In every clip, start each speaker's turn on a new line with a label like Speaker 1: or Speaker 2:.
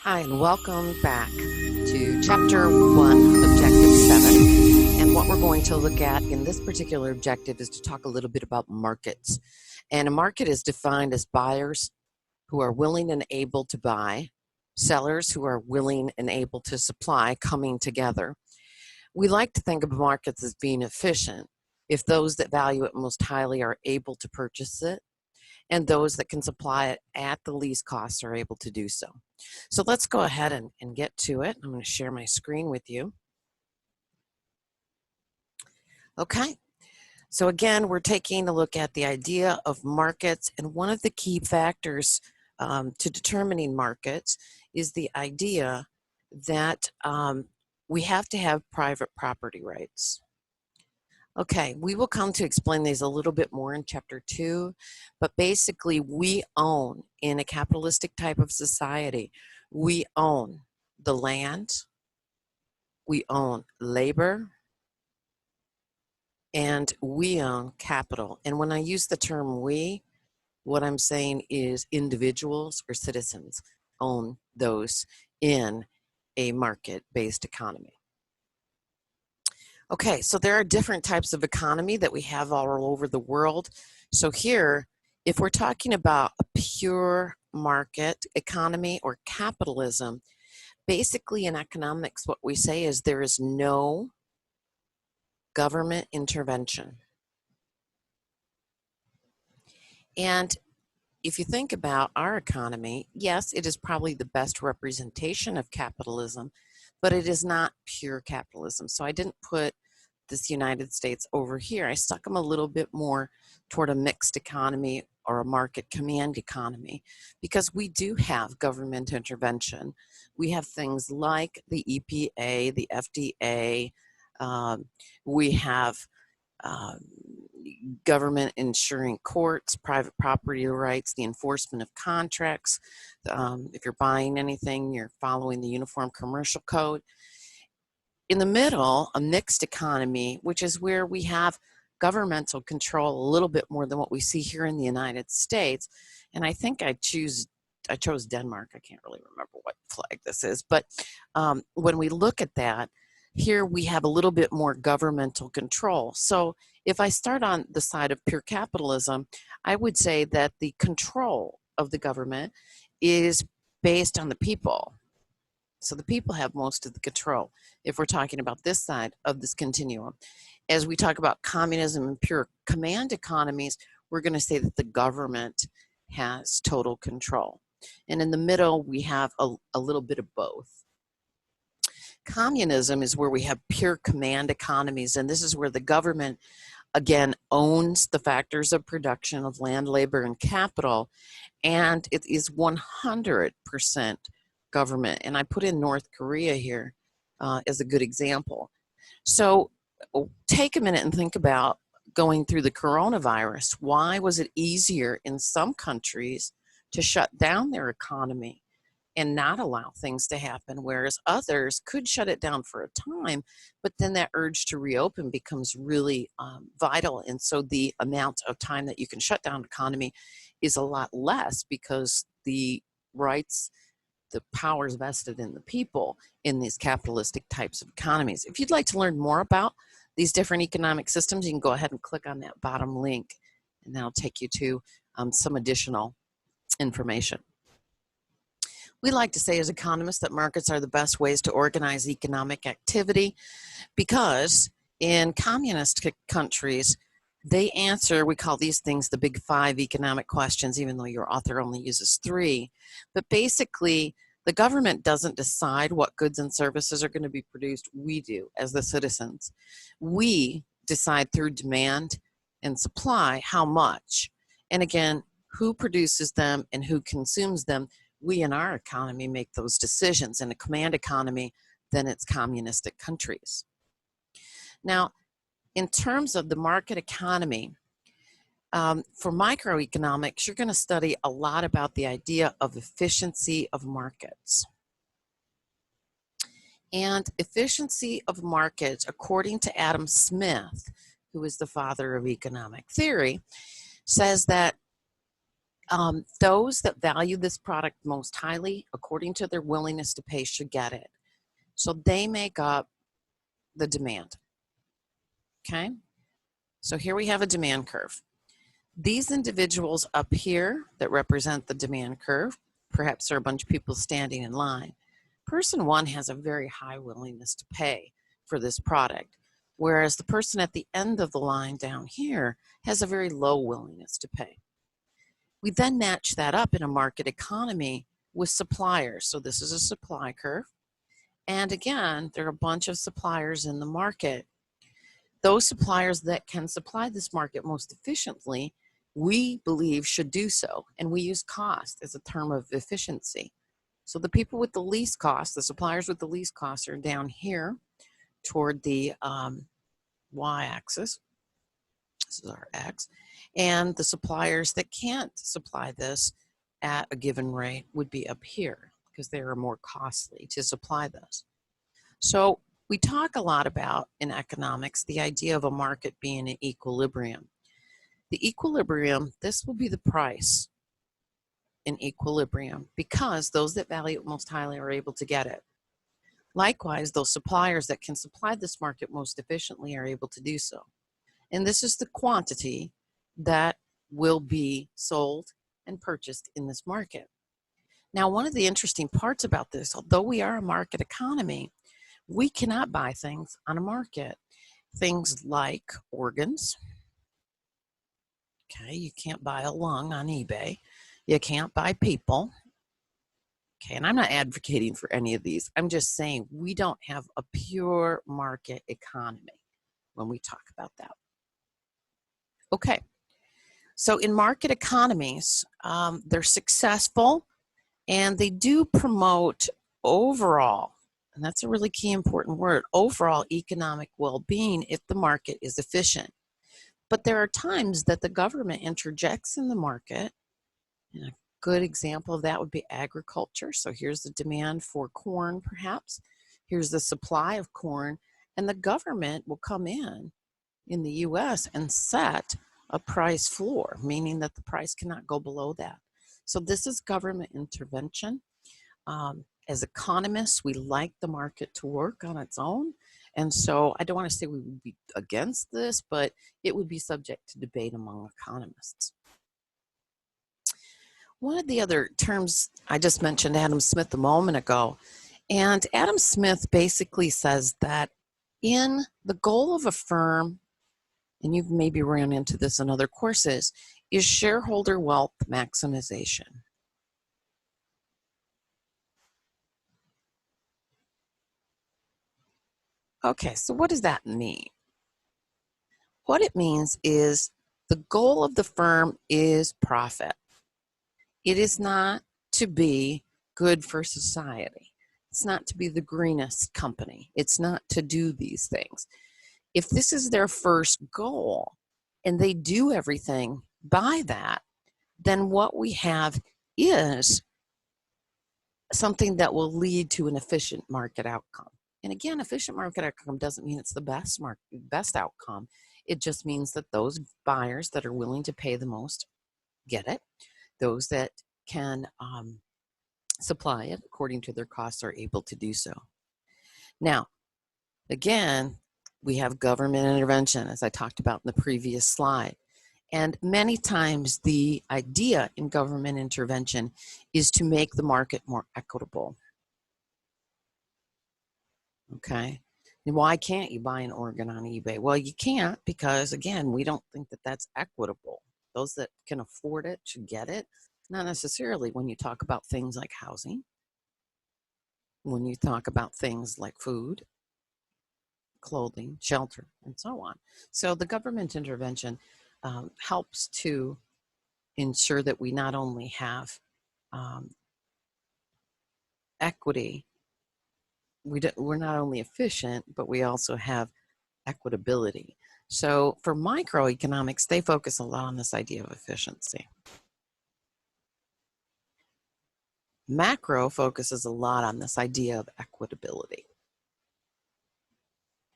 Speaker 1: Hi, and welcome back to Chapter 1, Objective 7. And what we're going to look at in this particular objective is to talk a little bit about markets. And a market is defined as buyers who are willing and able to buy, sellers who are willing and able to supply coming together. We like to think of markets as being efficient if those that value it most highly are able to purchase it, and those that can supply it at the least costs are able to do so. So let's go ahead and get to it. I'm going to share my screen with you. Okay, so again, we're taking a look at the idea of markets, and one of the key factors to determining markets is the idea that we have to have private property rights. Okay, we will come to explain these a little bit more in Chapter 2, but basically we own, in a capitalistic type of society, we own the land, we own labor, and we own capital. And when I use the term we, what I'm saying is individuals or citizens own those in a market-based economy. Okay, so there are different types of economy that we have all over the world. So here, if we're talking about a pure market economy or capitalism, basically in economics, what we say is there is no government intervention. And if you think about our economy, yes, it is probably the best representation of capitalism, but it is not pure capitalism. So I didn't put this United States over here. I stuck them a little bit more toward a mixed economy or a market command economy, because we do have government intervention. We have things like the EPA, the FDA, we have government ensuring courts, private property rights, the enforcement of contracts. If you're buying anything, you're following the Uniform Commercial Code. In the middle, a mixed economy, which is where we have governmental control a little bit more than what we see here in the United States. And I think I chose Denmark. I can't really remember what flag this is. But when we look at that, here we have a little bit more governmental control. So if I start on the side of pure capitalism, I would say that the control of the government is based on the people. So the people have most of the control if we're talking about this side of this continuum. As we talk about communism and pure command economies, we're going to say that the government has total control. And in the middle, we have a little bit of both. Communism is where we have pure command economies, and this is where the government, again, owns the factors of production of land, labor, and capital, and it is 100% government. And I put in North Korea here as a good example. So take a minute and think about going through the coronavirus. Why was it easier in some countries to shut down their economy and not allow things to happen, whereas others could shut it down for a time, but then that urge to reopen becomes really vital. And so the amount of time that you can shut down an economy is a lot less, because the rights, the powers vested in the people in these capitalistic types of economies. If you'd like to learn more about these different economic systems, you can go ahead and click on that bottom link, and that'll take you to some additional information. We like to say as economists that markets are the best ways to organize economic activity, because in communist countries, they answer, we call these things the big 5 economic questions, even though your author only uses 3. But basically, the government doesn't decide what goods and services are going to be produced. We do, as the citizens. We decide through demand and supply how much. And again, who produces them and who consumes them. We in our economy make those decisions. In a command economy, then it's communistic countries. Now, in terms of the market economy, for microeconomics, you're going to study a lot about the idea of efficiency of markets. And efficiency of markets, according to Adam Smith, who is the father of economic theory, says that Those that value this product most highly, according to their willingness to pay, should get it. So they make up the demand. Okay? So here we have a demand curve. These individuals up here that represent the demand curve, perhaps there are a bunch of people standing in line. Person one has a very high willingness to pay for this product, whereas the person at the end of the line down here has a very low willingness to pay. We then match that up in a market economy with suppliers. So this is a supply curve. And again, there are a bunch of suppliers in the market. Those suppliers that can supply this market most efficiently, we believe should do so. And we use cost as a term of efficiency. So the people with the least cost, the suppliers with the least costs, are down here toward the y-axis. This is our x. And the suppliers that can't supply this at a given rate would be up here because they are more costly to supply this. So we talk a lot about, in economics, the idea of a market being in equilibrium. The equilibrium, this will be the price in equilibrium because those that value it most highly are able to get it. Likewise, those suppliers that can supply this market most efficiently are able to do so. And this is the quantity that will be sold and purchased in this market. Now, one of the interesting parts about this, although we are a market economy, we cannot buy things on a market. Things like organs. Okay, you can't buy a lung on eBay. You can't buy people. Okay, and I'm not advocating for any of these. I'm just saying we don't have a pure market economy when we talk about that. Okay, so in market economies, they're successful and they do promote overall, and that's a really key important word, overall economic well-being if the market is efficient. But there are times that the government interjects in the market. And a good example of that would be agriculture. So here's the demand for corn, perhaps. Here's the supply of corn, and the government will come in the US and set a price floor, meaning that the price cannot go below that. So this is government intervention. As economists, we like the market to work on its own. And so I don't want to say we would be against this, but it would be subject to debate among economists. One of the other terms, I just mentioned Adam Smith a moment ago, and Adam Smith basically says that in the goal of a firm, and you've maybe run into this in other courses, is shareholder wealth maximization. Okay, so what does that mean? What it means is the goal of the firm is profit. It is not to be good for society. It's not to be the greenest company. It's not to do these things. If this is their first goal and they do everything by that, then what we have is something that will lead to an efficient market outcome. And again, efficient market outcome doesn't mean it's the best outcome. It just means that those buyers that are willing to pay the most get it. Those that can supply it according to their costs are able to do so. Now, again, we have government intervention, as I talked about in the previous slide. And many times the idea in government intervention is to make the market more equitable. Okay. And why can't you buy an organ on eBay? Well, you can't because, again, we don't think that that's equitable. Those that can afford it should get it. Not necessarily when you talk about things like housing, when you talk about things like food, clothing, shelter, and so on. So the government intervention helps to ensure that we not only have equity, we're not only efficient, but we also have equitability. So for microeconomics, they focus a lot on this idea of efficiency. Macro focuses a lot on this idea of equitability.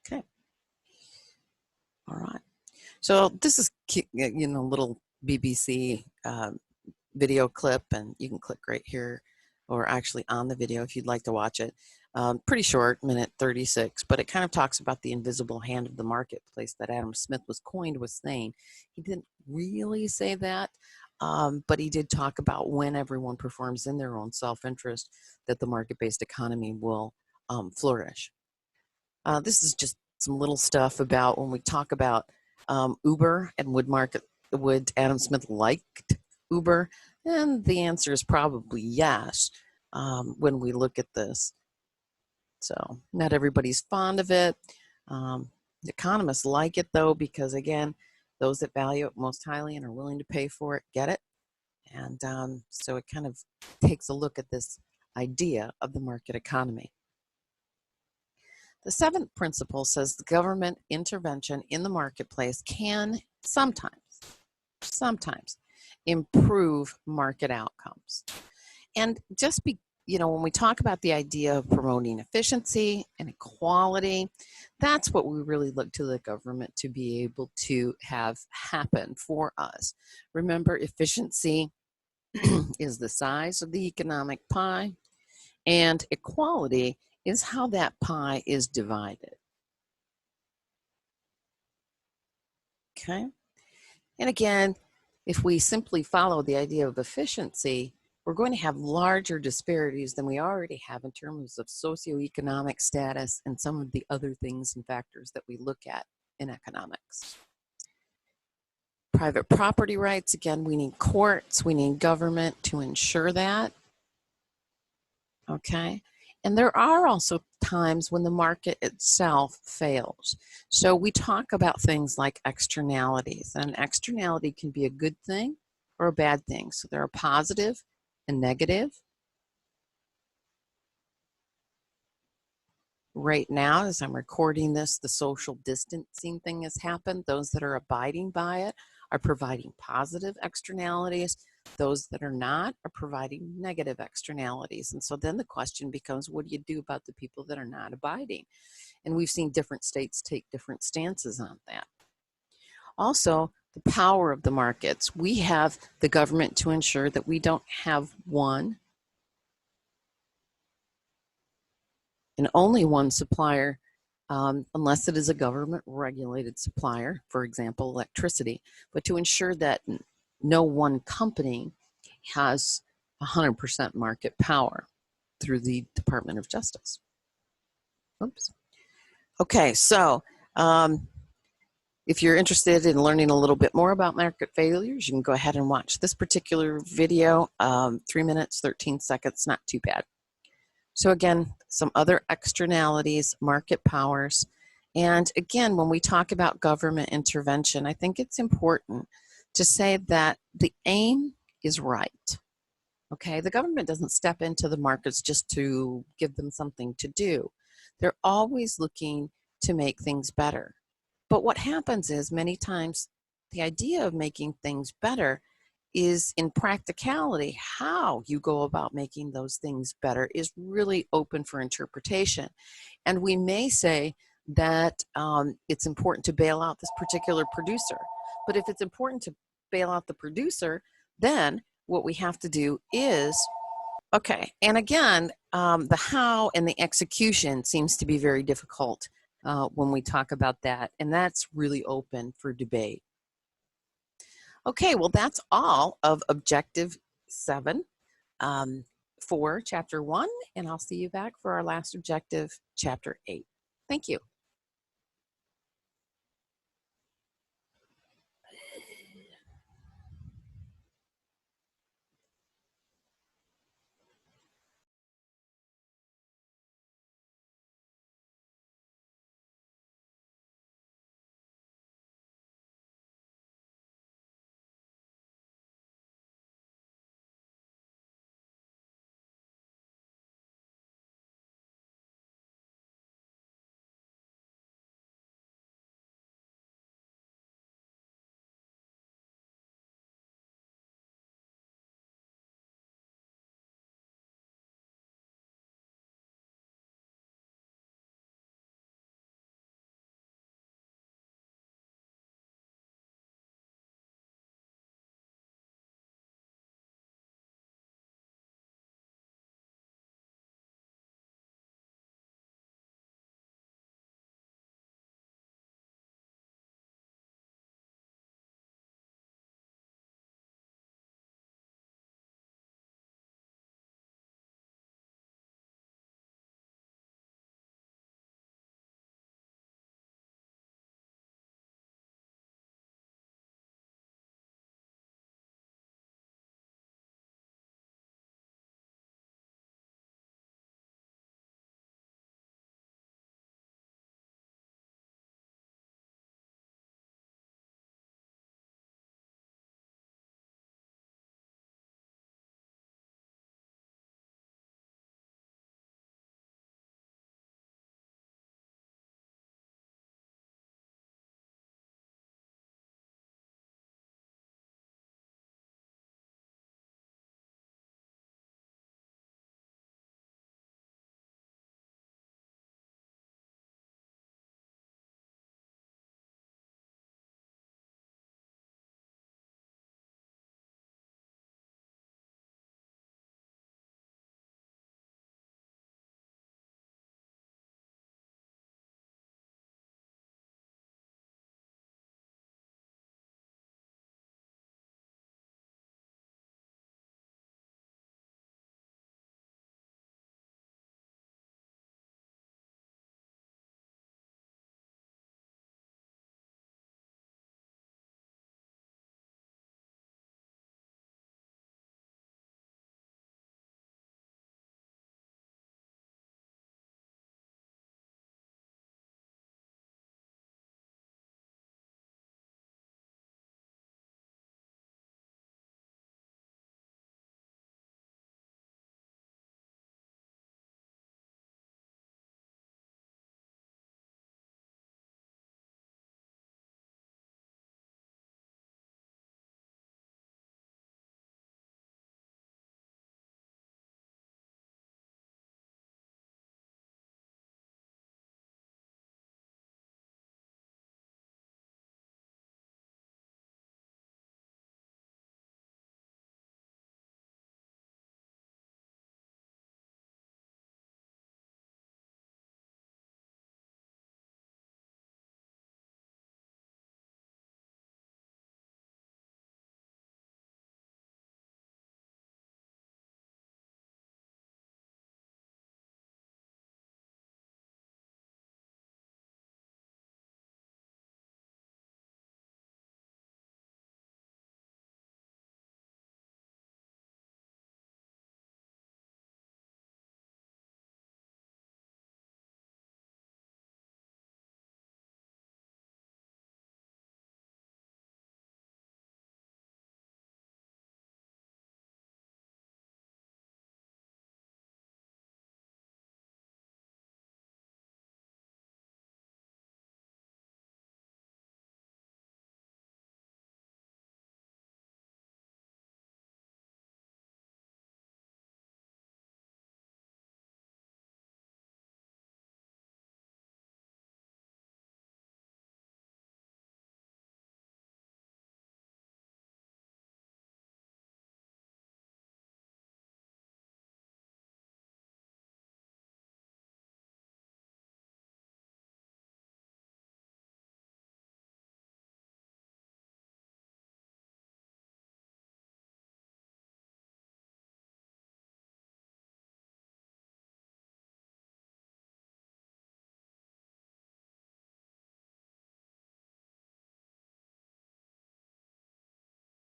Speaker 1: Okay. All right. So this is, little BBC video clip, and you can click right here, or actually on the video if you'd like to watch it. Pretty short, minute 36, but it kind of talks about the invisible hand of the marketplace that Adam Smith was coined with saying. He didn't really say that, but he did talk about when everyone performs in their own self-interest, that the market-based economy will flourish. This is just some little stuff about when we talk about Uber and would Adam Smith liked Uber? And the answer is probably yes when we look at this. So not everybody's fond of it. Economists like it though, because again, those that value it most highly and are willing to pay for it get it. And so it kind of takes a look at this idea of the market economy. The seventh principle says the government intervention in the marketplace can sometimes improve market outcomes. And just when we talk about the idea of promoting efficiency and equality, that's what we really look to the government to be able to have happen for us. Remember, efficiency is the size of the economic pie, and equality is how that pie is divided. Okay? And again, if we simply follow the idea of efficiency, we're going to have larger disparities than we already have in terms of socioeconomic status and some of the other things and factors that we look at in economics. Private property rights, again, we need courts, we need government to ensure that. Okay? And there are also times when the market itself fails. So we talk about things like externalities, and an externality can be a good thing or a bad thing. So there are positive and negative. Right now, as I'm recording this, the social distancing thing has happened. Those that are abiding by it are providing positive externalities. Those that are not are providing negative externalities. And so then the question becomes, what do you do about the people that are not abiding? And we've seen different states take different stances on that. Also, the power of the markets. We have the government to ensure that we don't have one and only one supplier, unless it is a government regulated supplier, for example, electricity, but to ensure that no one company has 100% market power through the Department of Justice. Oops. Okay, so if you're interested in learning a little bit more about market failures, you can go ahead and watch this particular video, 3 minutes, 13 seconds, not too bad. So again, some other externalities, market powers. And again, when we talk about government intervention, I think it's important to say that the aim is right. Okay, the government doesn't step into the markets just to give them something to do. They're always looking to make things better. But what happens is many times the idea of making things better is in practicality, how you go about making those things better is really open for interpretation. And we may say that it's important to bail out this particular producer. But if it's important to bail out the producer, then what we have to do is, okay, and again, the how and the execution seems to be very difficult when we talk about that, and that's really open for debate. Okay, well, that's all of Objective 7 for Chapter 1, and I'll see you back for our last objective, Chapter 8. Thank you.